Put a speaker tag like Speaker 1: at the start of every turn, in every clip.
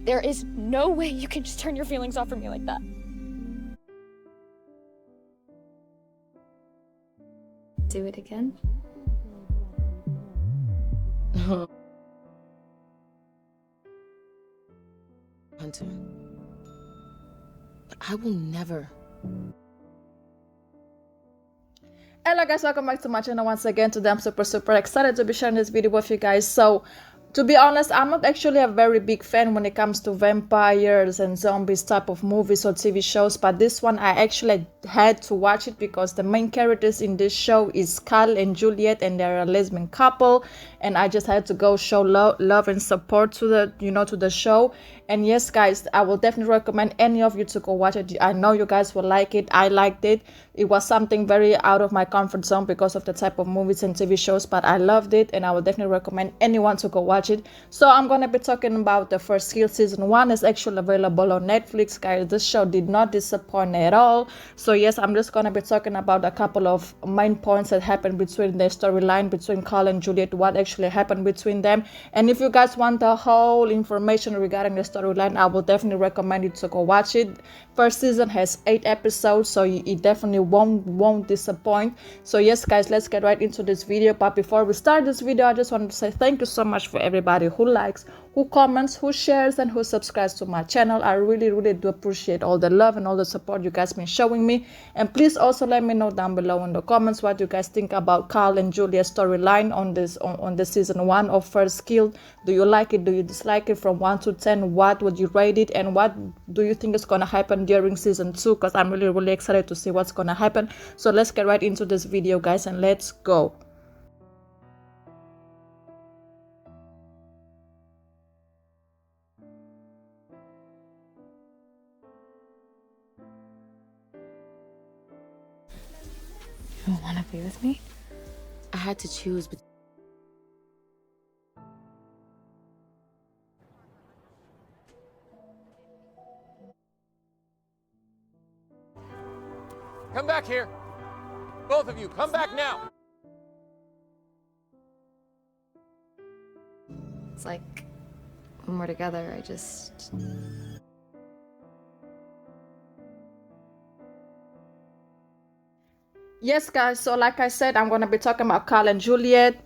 Speaker 1: There is no way you can just turn your feelings off for me like that.
Speaker 2: Do it again?
Speaker 3: Hunter, I will never.
Speaker 4: Hello guys, welcome back to my channel once again. Today I'm super excited to be sharing this video with you guys. So to be honest, I'm not actually a very big fan when it comes to vampires and zombies type of movies or TV shows, but this one I actually had to watch it because the main characters in this show is Cal and Juliette, and they're a lesbian couple, and I just had to go show love and support to the to the show. And yes guys, I will definitely recommend any of you to go watch it. I know you guys will like it. I liked it. It was something very out of my comfort zone because of the type of movies and TV shows, but I loved it, and I will definitely recommend anyone to go watch it. So I'm gonna be talking about the first Skill. Season 1 is actually available on Netflix, guys. This show did not disappoint at all. So yes, I'm just gonna be talking about a couple of main points that happened between the storyline between Cal and Juliette, what actually happened between them. And if you guys want the whole information regarding the storyline, I will definitely recommend you to go watch it. First season has 8 episodes, so it definitely won't disappoint. So yes guys, let's get right into this video. But before we start this video, I just wanted to say thank you so much for everybody who likes, who comments, who shares, and who subscribes to my channel. I really do appreciate all the love and all the support you guys been showing me. And please also let me know down below in the comments what you guys think about Cal and Julia's storyline on the season 1 of First Kill. Do you like it? Do you dislike it? From 1 to 10, what would you rate it? And what do you think is gonna happen during season 2? Because I'm really excited to see what's gonna happen. So let's get right into this video guys, and let's go.
Speaker 2: You don't want to be with me?
Speaker 3: I had to choose, but
Speaker 5: come back here. Both of you, come back now.
Speaker 2: It's like when we're together, I just...
Speaker 4: Yes guys, so like I said, I'm gonna be talking about Cal and Juliette.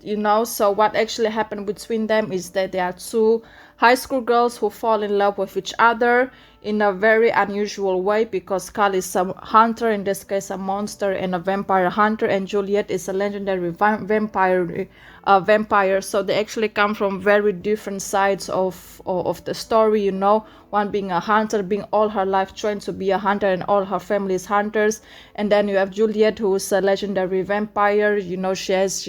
Speaker 4: So what actually happened between them is that they are two high school girls who fall in love with each other in a very unusual way, because Cal is a hunter, in this case a monster and a vampire hunter, and Juliette is a legendary vampire. So they actually come from very different sides of the story. One being a hunter, being all her life trained to be a hunter, and all her family is hunters. And then you have Juliette, who is a legendary vampire. She has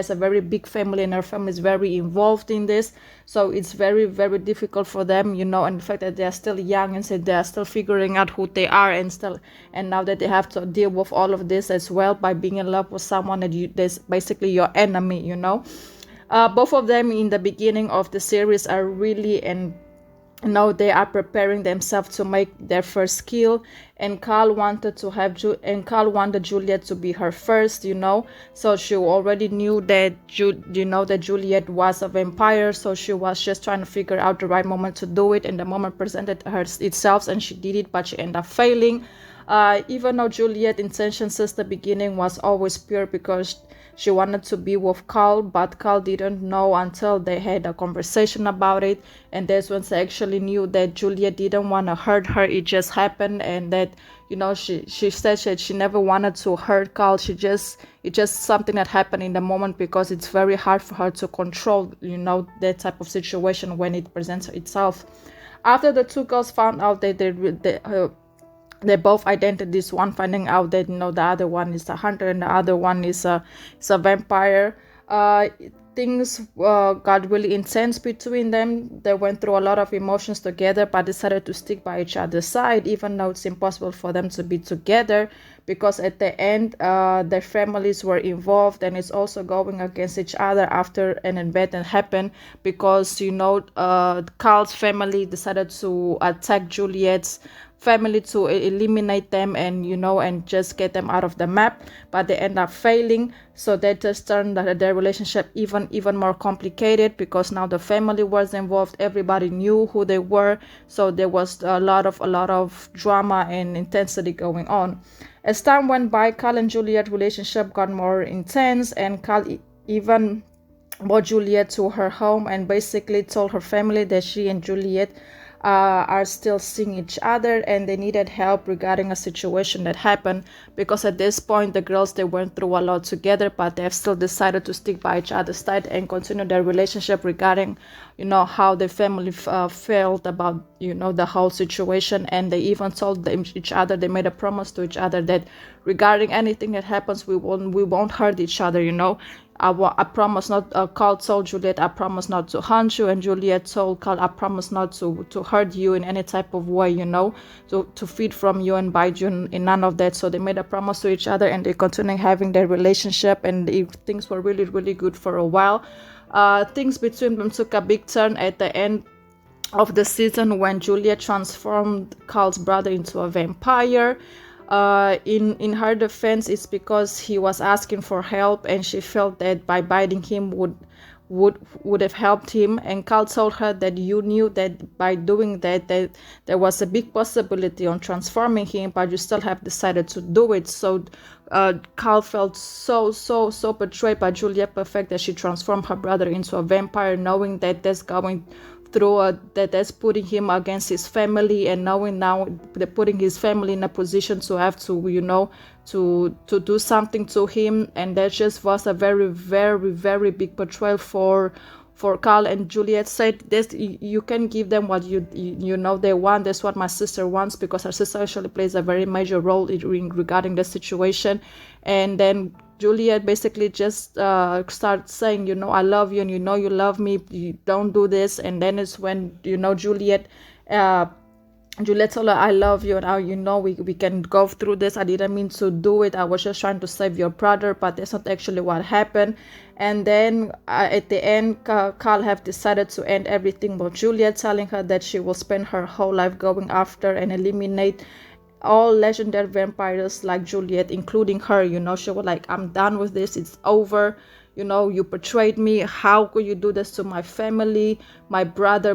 Speaker 4: a very big family, and her family is very involved in this. So it's very difficult for them, and the fact that they are still young, and so they are still figuring out who they are, and now that they have to deal with all of this as well by being in love with someone that's basically your enemy. Both of them in the beginning of the series are really they are preparing themselves to make their first kill, and Cal wanted Juliette to be her first. So she already knew that that Juliette was a vampire, so she was just trying to figure out the right moment to do it, and the moment presented her itself, and she did it, but she ended up failing. Even though Juliette's intention since the beginning was always pure, because she wanted to be with Cal, but Cal didn't know until they had a conversation about it, and that's when they actually knew that Juliette didn't want to hurt her. It just happened, and that she said that she never wanted to hurt Cal. It's just something that happened in the moment, because it's very hard for her to control that type of situation when it presents itself. After the two girls found out that they both identities, one finding out that the other one is a hunter and the other one is a vampire, things got really intense between them. They went through a lot of emotions together, but decided to stick by each other's side, even though it's impossible for them to be together, because at the end their families were involved, and it's also going against each other after an event happened, because Carl's family decided to attack Juliet's family to eliminate them and and just get them out of the map, but they end up failing. So that just turned their relationship even more complicated, because now the family was involved, everybody knew who they were, so there was a lot of drama and intensity going on. As time went by, Carl and Juliet's relationship got more intense, and Carl even brought Juliette to her home and basically told her family that she and Juliette are still seeing each other and they needed help regarding a situation that happened, because at this point the girls, they went through a lot together, but they have still decided to stick by each other's side and continue their relationship regarding how the family felt about the whole situation. And they even told each other, they made a promise to each other that regarding anything that happens, we won't hurt each other. I promise not, Carl told Juliette, I promise not to hunt you, and Juliette told Carl, I promise not to hurt you in any type of way, to feed from you and bite you, in none of that. So they made a promise to each other, and they continued having their relationship, and things were really, really good for a while. Things between them took a big turn at the end of the season when Juliette transformed Carl's brother into a vampire. In her defense, it's because he was asking for help, and she felt that by biting him would have helped him. And Carl told her that you knew that by doing that there was a big possibility on transforming him, but you still have decided to do it. So Carl felt so betrayed by Juliette, the fact that she transformed her brother into a vampire, knowing that that's going through that's putting him against his family, and knowing now they're putting his family in a position to have to to do something to him. And that just was a very, very, very big betrayal for Carl. And Juliette said this, you can give them what they want. That's what my sister wants, because her sister actually plays a very major role regarding the situation. And then Juliette basically just starts saying, I love you, and you love me, you don't do this. And then it's when Juliette told her, I love you, and now we can go through this. I didn't mean to do it, I was just trying to save your brother, but that's not actually what happened. And then at the end, Carl have decided to end everything with Juliette, telling her that she will spend her whole life going after and eliminate all legendary vampires like Juliette, including her. She was like, I'm done with this, it's over. You betrayed me. How could you do this to my family? My brother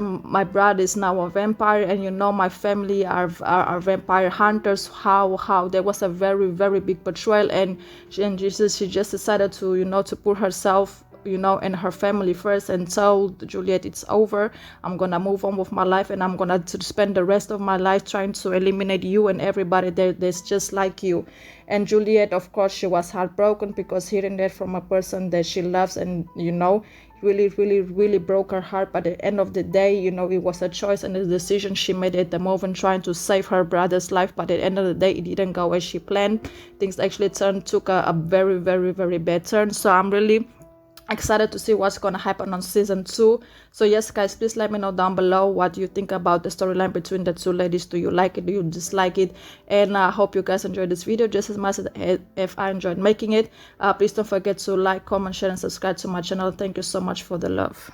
Speaker 4: is now a vampire, and my family are vampire hunters. How there was a very, very big betrayal, and she just decided to to put herself and her family first, and told Juliette, it's over, I'm gonna move on with my life, and I'm gonna spend the rest of my life trying to eliminate you and everybody that's just like you. And Juliette, of course, she was heartbroken, because hearing that from a person that she loves and really, really, really broke her heart. But at the end of the day, it was a choice and a decision she made at the moment, trying to save her brother's life. But at the end of the day, it didn't go as she planned. Things actually took a very, very, very bad turn. So I'm really excited to see what's gonna happen on season 2. So yes, guys, please let me know down below what you think about the storyline between the two ladies. Do you like it? Do you dislike it? And I hope you guys enjoyed this video just as much as if I enjoyed making it. Please don't forget to like, comment, share, and subscribe to my channel. Thank you so much for the love.